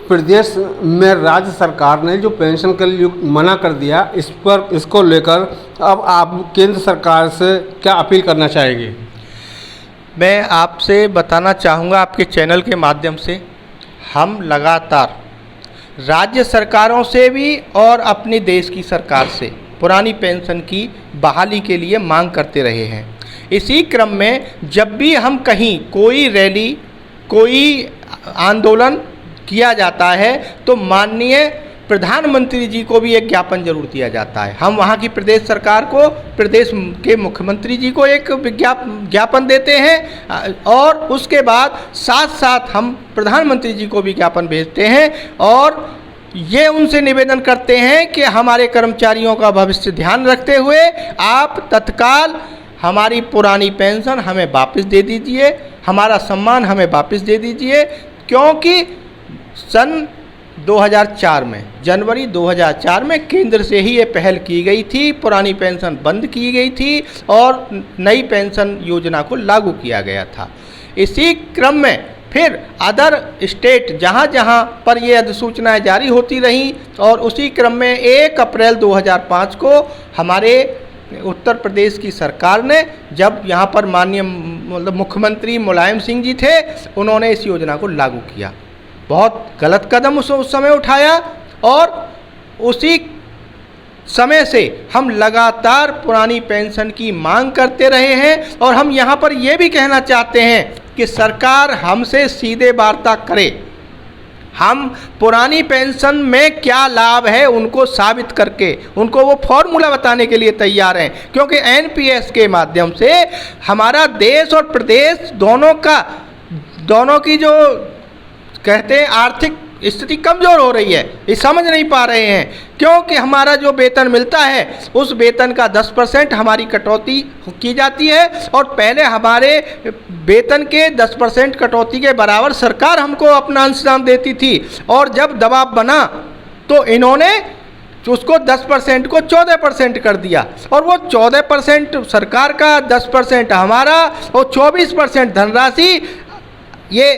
प्रदेश में राज्य सरकार ने जो पेंशन के लिए मना कर दिया, इसको लेकर अब आप केंद्र सरकार से क्या अपील करना चाहेंगे? मैं आपसे बताना चाहूँगा आपके चैनल के माध्यम से, हम लगातार राज्य सरकारों से भी और अपने देश की सरकार से पुरानी पेंशन की बहाली के लिए मांग करते रहे हैं। इसी क्रम में जब भी हम कहीं कोई रैली, कोई आंदोलन किया जाता है तो माननीय प्रधानमंत्री जी को भी एक ज्ञापन जरूर दिया जाता है। हम वहाँ की प्रदेश सरकार को, प्रदेश के मुख्यमंत्री जी को एक ज्ञापन देते हैं और उसके बाद साथ साथ हम प्रधानमंत्री जी को भी ज्ञापन भेजते हैं और ये उनसे निवेदन करते हैं कि हमारे कर्मचारियों का भविष्य ध्यान रखते हुए आप तत्काल हमारी पुरानी पेंशन हमें वापस दे दीजिए, हमारा सम्मान हमें वापस दे दीजिए, क्योंकि सन 2004 में, जनवरी 2004 में केंद्र से ही ये पहल की गई थी, पुरानी पेंशन बंद की गई थी और नई पेंशन योजना को लागू किया गया था। इसी क्रम में फिर अदर स्टेट जहाँ जहाँ पर ये अधिसूचनाएँ जारी होती रहीं और उसी क्रम में 1 अप्रैल 2005 को हमारे उत्तर प्रदेश की सरकार ने, जब यहाँ पर माननीय मुख्यमंत्री मुलायम सिंह जी थे, उन्होंने इस योजना को लागू किया। बहुत गलत कदम उस समय उठाया और उसी समय से हम लगातार पुरानी पेंशन की मांग करते रहे हैं और हम यहाँ पर ये भी कहना चाहते हैं कि सरकार हमसे सीधे वार्ता करे। हम पुरानी पेंशन में क्या लाभ है उनको साबित करके उनको वो फॉर्मूला बताने के लिए तैयार हैं, क्योंकि एनपीएस के माध्यम से हमारा देश और प्रदेश दोनों की जो कहते हैं आर्थिक स्थिति कमज़ोर हो रही है, ये समझ नहीं पा रहे हैं। क्योंकि हमारा जो वेतन मिलता है उस वेतन का 10% हमारी कटौती की जाती है और पहले हमारे वेतन के 10% कटौती के बराबर सरकार हमको अपना अंशदान देती थी और जब दबाव बना तो इन्होंने उसको 10% को 14% कर दिया और वो 14% सरकार का, 10% हमारा और 24% धनराशि ये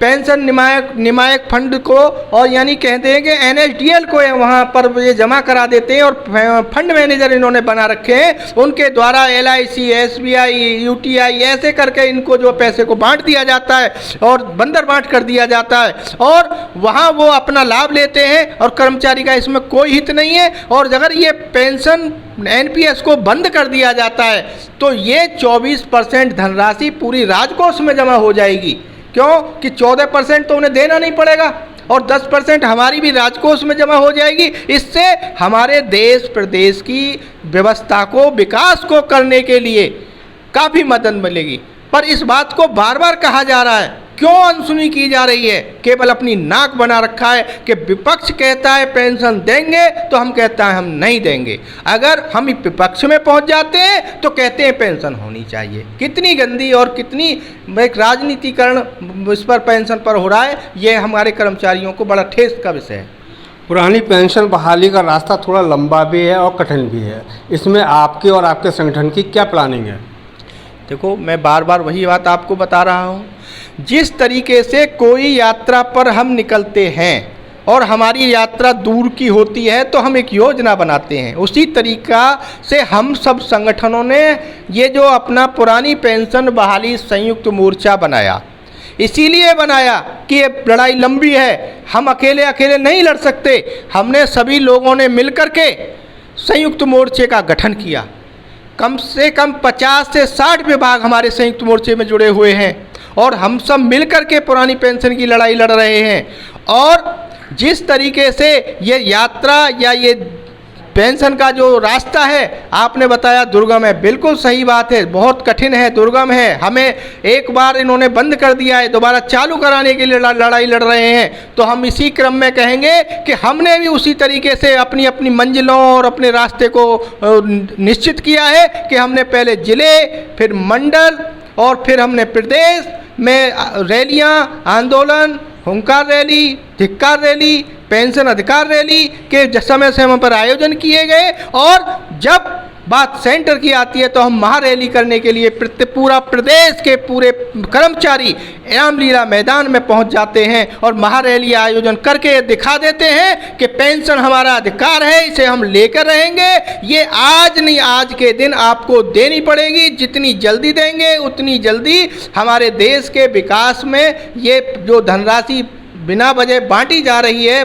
पेंशन नियामक फंड को और यानी कहते हैं कि एनएसडीएल को वहाँ पर ये जमा करा देते हैं और फंड मैनेजर इन्होंने बना रखे हैं, उनके द्वारा एलआईसी, एसबीआई, यूटीआई ऐसे करके इनको जो पैसे को बांट दिया जाता है और बंदर बांट कर दिया जाता है और वहाँ वो अपना लाभ लेते हैं और कर्मचारी का इसमें कोई हित नहीं है। और अगर ये पेंशन एनपीएस को बंद कर दिया जाता है तो ये 24% धनराशि पूरी राजकोष में जमा हो जाएगी, क्यों कि 14% तो उन्हें देना नहीं पड़ेगा और 10% हमारी भी राजकोष में जमा हो जाएगी। इससे हमारे देश प्रदेश की व्यवस्था को, विकास को करने के लिए काफ़ी मदद मिलेगी। पर इस बात को बार बार कहा जा रहा है, क्यों अनसुनी की जा रही है? केवल अपनी नाक बना रखा है कि विपक्ष कहता है पेंशन देंगे तो हम कहता है हम नहीं देंगे। अगर हम विपक्ष में पहुंच जाते हैं तो कहते हैं पेंशन होनी चाहिए। कितनी गंदी और कितनी एक राजनीतिकरण इस पर पेंशन पर हो रहा है, ये हमारे कर्मचारियों को बड़ा ठेस का विषय है। पुरानी पेंशन बहाली का रास्ता थोड़ा लंबा भी है और कठिन भी है, इसमें आपके और आपके संगठन की क्या प्लानिंग है? देखो, मैं बार बार वही बात आपको बता रहा हूँ, जिस तरीके से कोई यात्रा पर हम निकलते हैं और हमारी यात्रा दूर की होती है तो हम एक योजना बनाते हैं, उसी तरीका से हम सब संगठनों ने ये जो अपना पुरानी पेंशन बहाली संयुक्त मोर्चा बनाया। इसीलिए बनाया कि ये लड़ाई लंबी है, हम अकेले अकेले नहीं लड़ सकते। हमने सभी लोगों ने मिलकर के संयुक्त मोर्चे का गठन किया। कम से कम 50 से 60 विभाग हमारे संयुक्त मोर्चे में जुड़े हुए हैं और हम सब मिलकर के पुरानी पेंशन की लड़ाई लड़ रहे हैं। और जिस तरीके से ये यात्रा या ये पेंशन का जो रास्ता है आपने बताया दुर्गम है, बिल्कुल सही बात है, बहुत कठिन है, दुर्गम है। हमें एक बार इन्होंने बंद कर दिया है, दोबारा चालू कराने के लिए लड़ाई लड़ रहे हैं। तो हम इसी क्रम में कहेंगे कि हमने भी उसी तरीके से अपनी अपनी मंजिलों और अपने रास्ते को निश्चित किया है कि हमने पहले जिले, फिर मंडल और फिर हमने प्रदेश में रैलियाँ, आंदोलन, हुंकार रैली, धिक्कार रैली, पेंशन अधिकार रैली के समय पर आयोजन किए गए और जब बात सेंटर की आती है तो हम महारैली करने के लिए पूरा प्रदेश के पूरे कर्मचारी रामलीला मैदान में पहुंच जाते हैं और महारैली आयोजन करके दिखा देते हैं कि पेंशन हमारा अधिकार है, इसे हम लेकर रहेंगे। ये आज नहीं, आज के दिन आपको देनी पड़ेगी। जितनी जल्दी देंगे उतनी जल्दी हमारे देश के विकास में ये जो धनराशि बिना वजह बांटी जा रही है,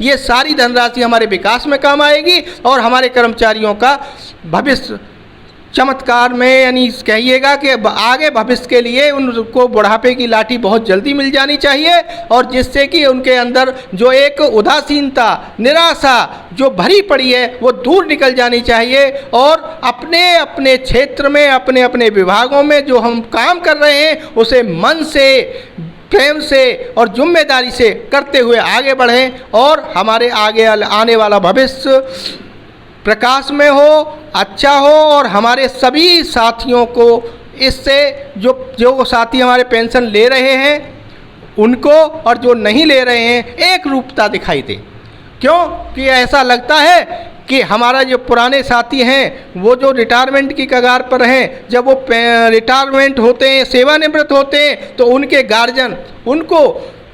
ये सारी धनराशि हमारे विकास में काम आएगी और हमारे कर्मचारियों का भविष्य चमत्कार में, यानी कहिएगा कि आगे भविष्य के लिए उनको बुढ़ापे की लाठी बहुत जल्दी मिल जानी चाहिए और जिससे कि उनके अंदर जो एक उदासीनता, निराशा जो भरी पड़ी है वो दूर निकल जानी चाहिए और अपने अपने क्षेत्र में, अपने अपने विभागों में जो हम काम कर रहे हैं उसे मन से, प्रेम से और जिम्मेदारी से करते हुए आगे बढ़ें और हमारे आगे आने वाला भविष्य प्रकाश में हो, अच्छा हो और हमारे सभी साथियों को इससे जो साथी हमारे पेंशन ले रहे हैं उनको और जो नहीं ले रहे हैं एक रूपता दिखाई दे। क्यों कि ऐसा लगता है कि हमारा जो पुराने साथी हैं वो जो रिटायरमेंट की कगार पर हैं, जब वो रिटायरमेंट होते हैं, सेवानिवृत्त होते हैं तो उनके गार्जियन उनको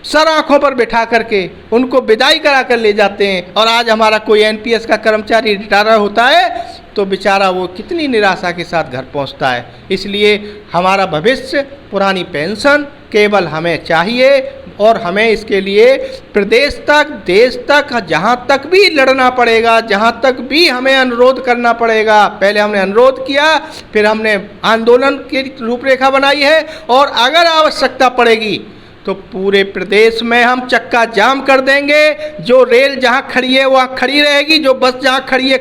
सर आँखों पर बिठा करके उनको विदाई करा कर ले जाते हैं और आज हमारा कोई एनपीएस का कर्मचारी रिटायर होता है तो बेचारा वो कितनी निराशा के साथ घर पहुंचता है। इसलिए हमारा भविष्य पुरानी पेंशन केवल हमें चाहिए और हमें इसके लिए प्रदेश तक, देश तक, जहां तक भी लड़ना पड़ेगा, जहां तक भी हमें अनुरोध करना पड़ेगा। पहले हमने अनुरोध किया, फिर हमने आंदोलन की रूपरेखा बनाई है और अगर आवश्यकता पड़ेगी तो पूरे प्रदेश में हम चक्का जाम कर देंगे। जो रेल जहां खड़ी है वहां खड़ी रहेगी, जो बस जहां खड़ी है